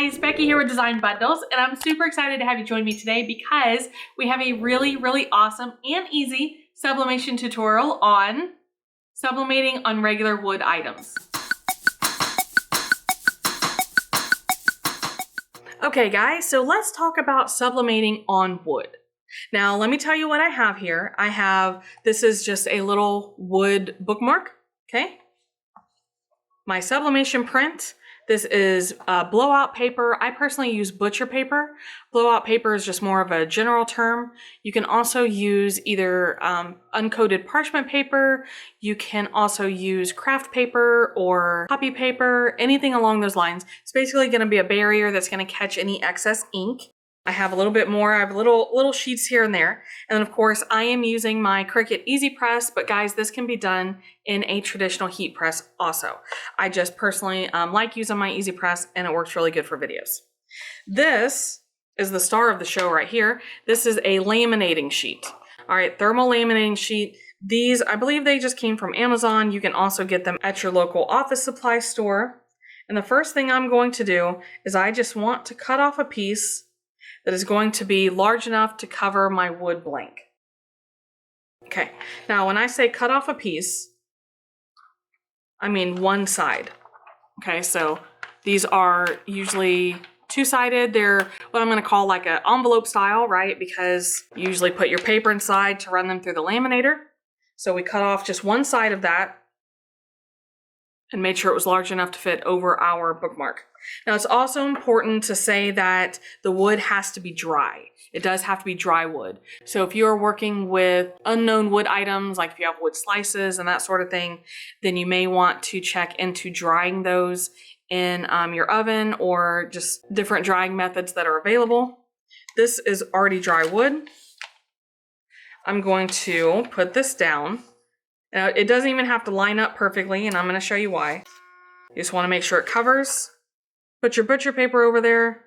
guys, Becky here with Design Bundles, and I'm super excited to have you join me today because we have a really awesome and easy sublimation tutorial on sublimating on regular wood items. Okay guys, so let's talk about sublimating on wood. Now let me tell you what I have here. This is just a little wood bookmark, okay? My sublimation print. This is blowout paper. I personally use butcher paper. Blowout paper is just more of a general term. You can also use either uncoated parchment paper. You can also use craft paper or copy paper, anything along those lines. It's basically going to be a barrier that's going to catch any excess ink. I have a little bit more. I have little sheets here and there. And then of course I am using my Cricut Easy Press, but guys, this can be done in a traditional heat press also. I just personally like using my Easy Press and it works really good for videos. This is the star of the show right here. This is a laminating sheet. All right, thermal laminating sheet. These, I believe they just came from Amazon. You can also get them at your local office supply store. And the first thing I'm going to do is I just want to cut off a piece that is going to be large enough to cover my wood blank. Okay, now when I say cut off a piece, I mean one side. Okay, so these are usually two-sided. They're what I'm gonna call like an envelope style, right? Because you usually put your paper inside to run them through the laminator. So we cut off just one side of that and made sure it was large enough to fit over our bookmark. Now it's also important to say that the wood has to be dry. It does have to be dry wood. So if you're working with unknown wood items, like if you have wood slices and that sort of thing, then you may want to check into drying those in your oven or just different drying methods that are available. This is already dry wood. I'm going to put this down. Now, it doesn't even have to line up perfectly, and I'm going to show you why. You just want to make sure it covers. Put your butcher paper over there,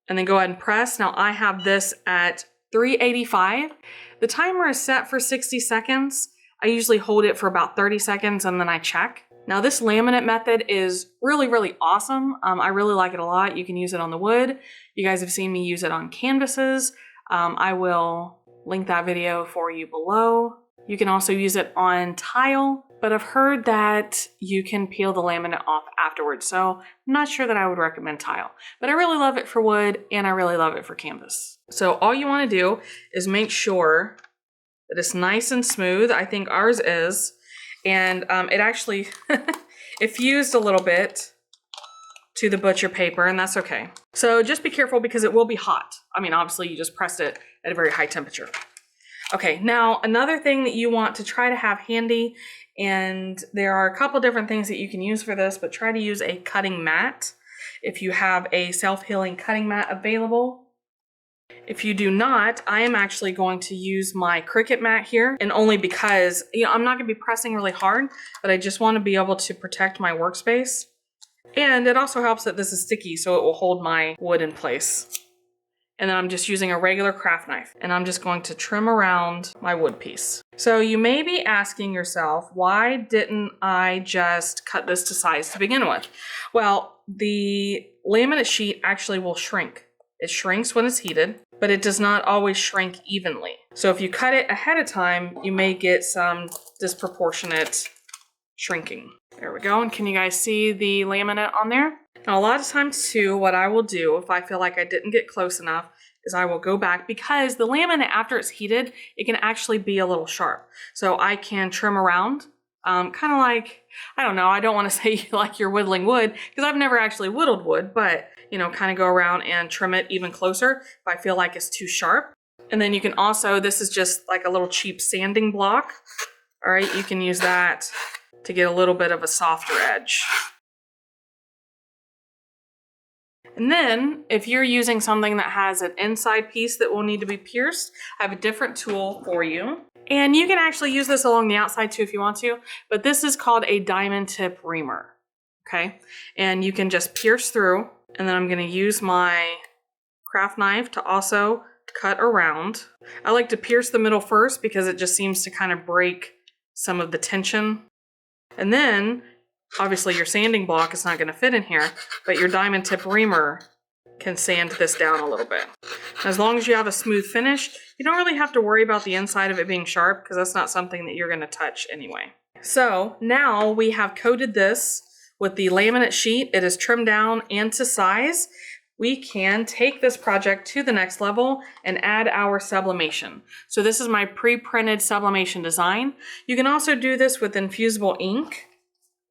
and then go ahead and press. Now, I have this at 385. The timer is set for 60 seconds. I usually hold it for about 30 seconds, and then I check. Now, this laminate method is really awesome. I really like it a lot. You can use it on the wood. You guys have seen me use it on canvases. I will link that video for you below. You can also use it on tile, but I've heard that you can peel the laminate off afterwards, so I'm not sure that I would recommend tile. But I really love it for wood, and I really love it for canvas. So all you want to do is make sure that it's nice and smooth. I think ours is, and it actually, it fused a little bit to the butcher paper, and that's okay. So just be careful because it will be hot. I mean, obviously you just pressed it at a very high temperature. Okay, now another thing that you want to try to have handy, and there are a couple different things that you can use for this, but try to use a cutting mat if you have a self-healing cutting mat available. If you do not, I am actually going to use my Cricut mat here, and only because, you know, I'm not going to be pressing really hard, but I just want to be able to protect my workspace. And it also helps that this is sticky, so it will hold my wood in place. And then I'm just using a regular craft knife, and I'm just going to trim around my wood piece. So you may be asking yourself, why didn't I just cut this to size to begin with? Well, the laminate sheet actually will shrink. It shrinks when it's heated, but it does not always shrink evenly. So if you cut it ahead of time, you may get some disproportionate shrinking. There we go. And can you guys see the laminate on there? Now, a lot of times too, what I will do if I feel like I didn't get close enough is I will go back, because the laminate, after it's heated, it can actually be a little sharp. So I can trim around, kind of like, I don't know, I don't want to say like you're whittling wood, because I've never actually whittled wood, but you know, kind of go around and trim it even closer if I feel like it's too sharp. And then you can also, this is just like a little cheap sanding block. All right, you can use that to get a little bit of a softer edge. And then if you're using something that has an inside piece that will need to be pierced, I have a different tool for you. And you can actually use this along the outside too if you want to, but this is called a diamond tip reamer, okay? And you can just pierce through, and then I'm gonna use my craft knife to also cut around. I like to pierce the middle first because it just seems to kind of break some of the tension. And then Obviously your sanding block is not going to fit in here, but your diamond tip reamer can sand this down a little bit. As long as you have a smooth finish, you don't really have to worry about the inside of it being sharp because that's not something that you're going to touch anyway. So now we have coated this with the laminate sheet. It is trimmed down and to size. We can take this project to the next level and add our sublimation. So this is my pre-printed sublimation design. You can also do this with infusible ink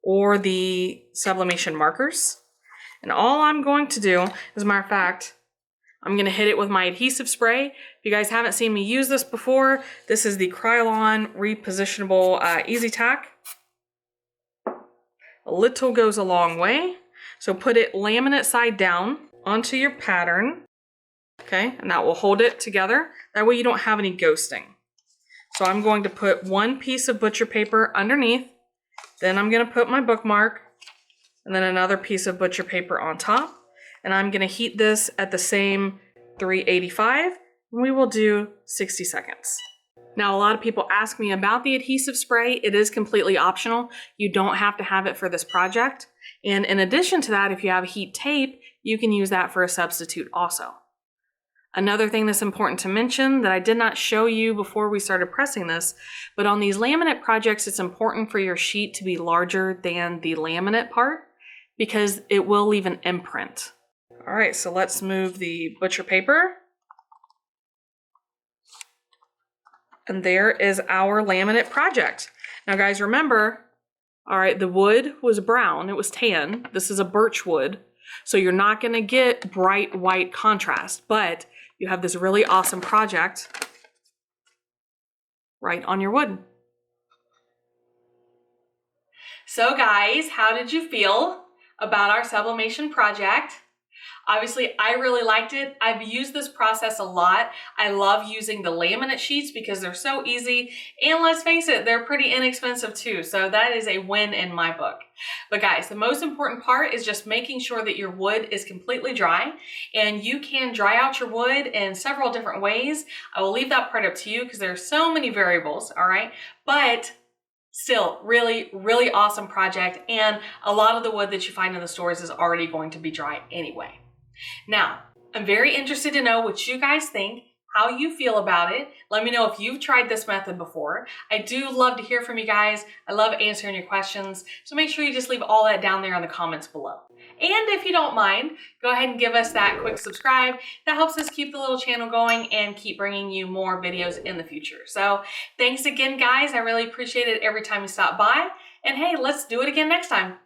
or the sublimation markers. And all I'm going to do, as a matter of fact, I'm going to hit it with my adhesive spray. If you guys haven't seen me use this before, this is the Krylon repositionable Easy Tack. A little goes a long way. So put it laminate side down onto your pattern, okay, and that will hold it together. That way you don't have any ghosting. So I'm going to put one piece of butcher paper underneath, then I'm going to put my bookmark, and then another piece of butcher paper on top, and I'm going to heat this at the same 385, and we will do 60 seconds. Now, a lot of people ask me about the adhesive spray. It is completely optional. You don't have to have it for this project. And in addition to that, if you have heat tape, you can use that for a substitute also. Another thing that's important to mention that I did not show you before we started pressing this, but on these laminate projects, it's important for your sheet to be larger than the laminate part because it will leave an imprint. All right, so let's move the butcher paper. And there is our laminate project. Now guys, remember, all right, the wood was brown, it was tan. This is a birch wood. So you're not gonna get bright white contrast, but you have this really awesome project right on your wood. So guys, how did you feel about our sublimation project? Obviously, I really liked it. I've used this process a lot. I love using the laminate sheets because they're so easy. And let's face it, they're pretty inexpensive too. So that is a win in my book. But guys, the most important part is just making sure that your wood is completely dry. And you can dry out your wood in several different ways. I will leave that part up to you because there are so many variables, all right? But still, really, really awesome project. And a lot of the wood that you find in the stores is already going to be dry anyway. Now, I'm very interested to know what you guys think, how you feel about it. Let me know if you've tried this method before. I do love to hear from you guys. I love answering your questions. So make sure you just leave all that down there in the comments below. And if you don't mind, go ahead and give us that quick subscribe. That helps us keep the little channel going and keep bringing you more videos in the future. So thanks again, guys. I really appreciate it every time you stop by. And hey, let's do it again next time.